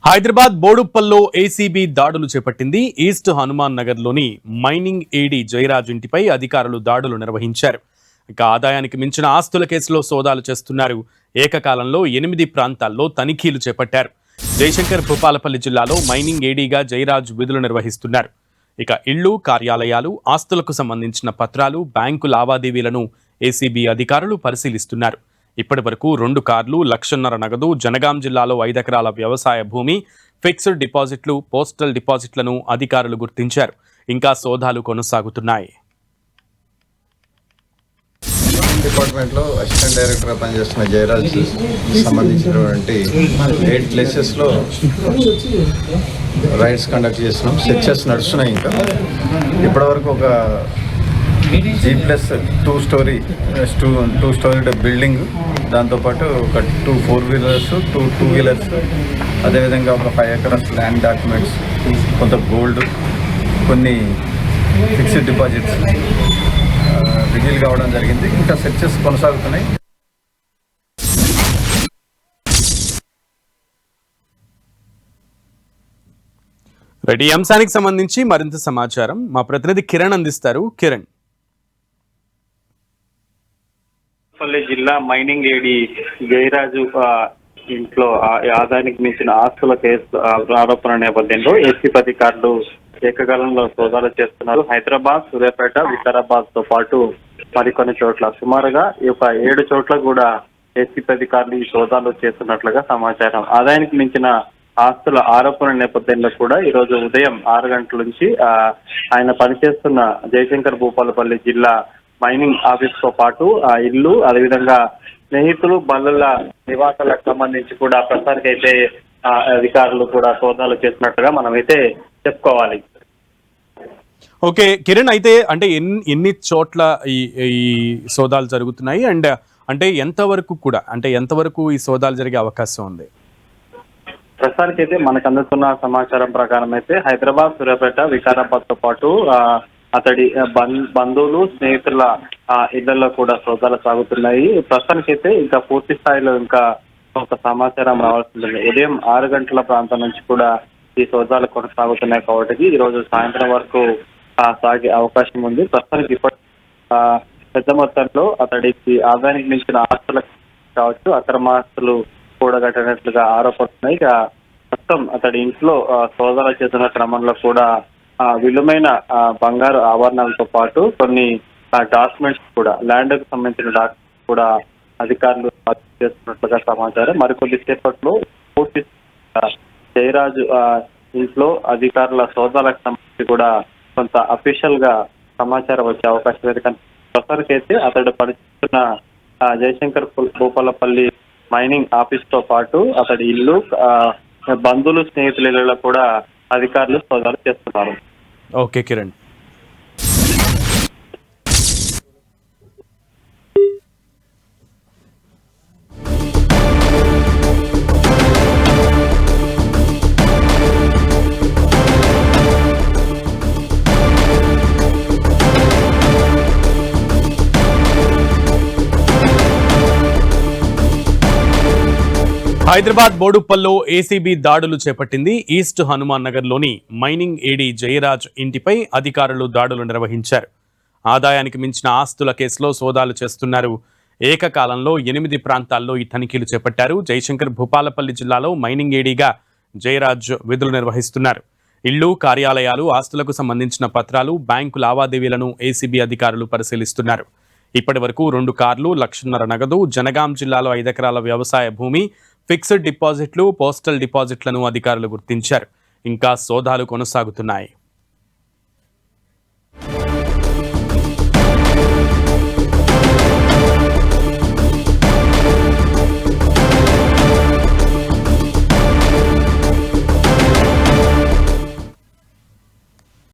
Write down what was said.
Hyderabad బోడుప్పల్లో ACB దాడులు చేపట్టింది. East Hanuman నగర్లోని మైనింగ్ ఏడీ జయరాజ్ ఇంటిపై అధికారులు దాడులు నిర్వహించారు. ఇక ఆదాయానికి మించిన ఆస్తుల కేసులో సోదాలు చేస్తున్నారు. ఏకకాలంలో 8 ప్రాంతాల్లో తనిఖీలు చేపట్టారు. జయశంకర్ భూపాలపల్లి జిల్లాలో మైనింగ్ ఏడీగా జయరాజ్ విధులు నిర్వహిస్తున్నారు. ఇక ఇళ్లు, కార్యాలయాలు, ఆస్తులకు సంబంధించిన పత్రాలు, బ్యాంకు లావాదేవీలను ఏసీబీ అధికారులు పరిశీలిస్తున్నారు. ఇప్పటి వరకు 2 కార్లు, 1,50,000 నగదు, జనగాం జిల్లాలో 5 ఎకరాల వ్యవసాయ భూమి, ఫిక్స్డ్ డిపాజిట్లు, పోస్టల్ డిపాజిట్లను అధికారులు గుర్తించారు. ఇంకా సోదాలు కొనసాగుతున్నాయి. డిపార్ట్మెంట్లో అసిస్టెంట్ డైరెక్టర్గా పనిచేస్తున్న జయరాజ్ సంబంధించినటువంటి 8 ప్లేసెస్లో రైడ్స్ కండక్ట్ చేస్తున్నాం. సెర్చెస్ నడుస్తున్నాయి. ఇంకా ఇప్పటివరకు ఒక G+2 స్టోరీ బిల్డింగ్, దాంతోపాటు ఒక 2 4-వీలర్స్, 2 2-వీలర్స్, అదేవిధంగా ఒక 5 ఎకరాస్ ల్యాండ్ డాక్యుమెంట్స్, కొంత గోల్డ్, కొన్ని ఫిక్స్డ్ డిపాజిట్స్ రివీల్ కావడం జరిగింది. ఇంకా సెర్చెస్ కొనసాగుతున్నాయి. రెడ్డి అంశానికి సంబంధించి మరింత సమాచారం మా ప్రతినిధి కిరణ్ అందిస్తారు. కిరణ్. జిల్లా మైనింగ్ ఏడి జయరాజు ఇంట్లో ఆదాయానికి మించిన ఆస్తుల కేసు ఆరోపణ నేపథ్యంలో ఏసీబీ అధికారులు ఏకకాలంలో సోదాలు చేస్తున్నారు. హైదరాబాద్, సూర్యాపేట, వికారాబాద్ తో పాటు మరికొన్ని చోట్ల సుమారుగా ఈ 7 చోట్ల కూడా ఏసీబీ అధికారులు ఈ సోదాలు చేస్తున్నట్లుగా సమాచారం. ఆదాయానికి మించిన ఆస్తుల ఆరోపణ నేపథ్యంలో కూడా ఈ రోజు ఉదయం 6 గంటల నుంచి ఆయన పనిచేస్తున్న జయశంకర్ భూపాలపల్లి జిల్లా మైనింగ్ ఆఫీస్ తో పాటు ఆ ఇల్లు, అదేవిధంగా స్నేహితులు, బంధువుల నివాసాలకు సంబంధించి కూడా ప్రస్తుతానికైతే అధికారులు కూడా సోదాలు చేస్తున్నట్టుగా మనమైతే చెప్పుకోవాలి. ఓకే కిరణ్, అయితే అంటే ఎన్ని చోట్ల ఈ సోదాలు జరుగుతున్నాయి అండ్ అంటే ఎంతవరకు ఈ సోదాలు జరిగే అవకాశం ఉంది? ప్రస్తుతానికైతే మనకు అందుతున్న సమాచారం ప్రకారం అయితే హైదరాబాద్, సూర్యాపేట, వికారాబాద్ తో పాటు అతడి బంధువులు, స్నేహితుల ఇళ్లలో కూడా సోదాలు సాగుతున్నాయి. ప్రస్తుతానికైతే ఇంకా పూర్తి స్థాయిలో ఇంకా ఒక సమాచారం రావాల్సింది. ఉదయం 6 గంటల ప్రాంతం నుంచి కూడా ఈ సోదాలు కొనసాగుతున్నాయి కాబట్టి ఈ రోజు సాయంత్రం వరకు సాగే అవకాశం ఉంది. ప్రస్తుతానికి పెద్ద మొత్తంలో అతడికి ఆదాయానికి మించిన ఆస్తులు కావచ్చు, అక్రమాస్తులు కూడగట్టినట్లుగా ఆరోపడుతున్నాయి. ఇక మొత్తం అతడి ఇంట్లో సోదాలు చేస్తున్న క్రమంలో కూడా విలువైన బంగారు ఆభరణాలతో పాటు కొన్ని డాక్యుమెంట్స్ కూడా, ల్యాండ్ కు సంబంధించిన డాక్యుమెంట్స్ కూడా అధికారులు చేస్తున్నట్లుగా సమాచారం. మరికొద్ది సేపట్లో పూర్తి జయరాజు ఇంట్లో అధికారుల సోదాలకు సంబంధించి కూడా కొంత అఫీషియల్ గా సమాచారం వచ్చే అవకాశం లేదు. కానీ ప్రస్తుతానికైతే అతడు పనిచేస్తున్న జయశంకర్ భూపాలపల్లి మైనింగ్ ఆఫీస్ తో పాటు అతడి ఇల్లు, బంధువులు, స్నేహితుల ఇళ్లలో కూడా అధికారులు సోదాలు చేస్తున్నారు. ఓకే కిరణ్. హైదరాబాద్ బోడుప్పల్లో ఏసీబీ దాడులు చేపట్టింది. ఈస్ట్ హనుమాన్ నగర్లోని మైనింగ్ ఏడీ జయరాజ్ ఇంటిపై అధికారులు దాడులు నిర్వహించారు. ఆదాయానికి మించిన ఆస్తుల కేసులో సోదాలు చేస్తున్నారు. ఏకకాలంలో 8 ప్రాంతాల్లో ఈ తనిఖీలు చేపట్టారు. జయశంకర్ భూపాలపల్లి జిల్లాలో మైనింగ్ ఏడీగా జయరాజ్ విధులు నిర్వహిస్తున్నారు. ఇళ్లు, కార్యాలయాలు, ఆస్తులకు సంబంధించిన పత్రాలు, బ్యాంకు లావాదేవీలను ఏసీబీ అధికారులు పరిశీలిస్తున్నారు. ఇప్పటి వరకు 2 కార్లు, 1,50,000 నగదు, జనగాం జిల్లాలో 5 ఎకరాల వ్యవసాయ భూమి, ఫిక్స్డ్ డిపాజిట్లు, పోస్టల్ డిపాజిట్లను అధికారులు గుర్తించారు. ఇంకా సోదాలు కొనసాగుతున్నాయి.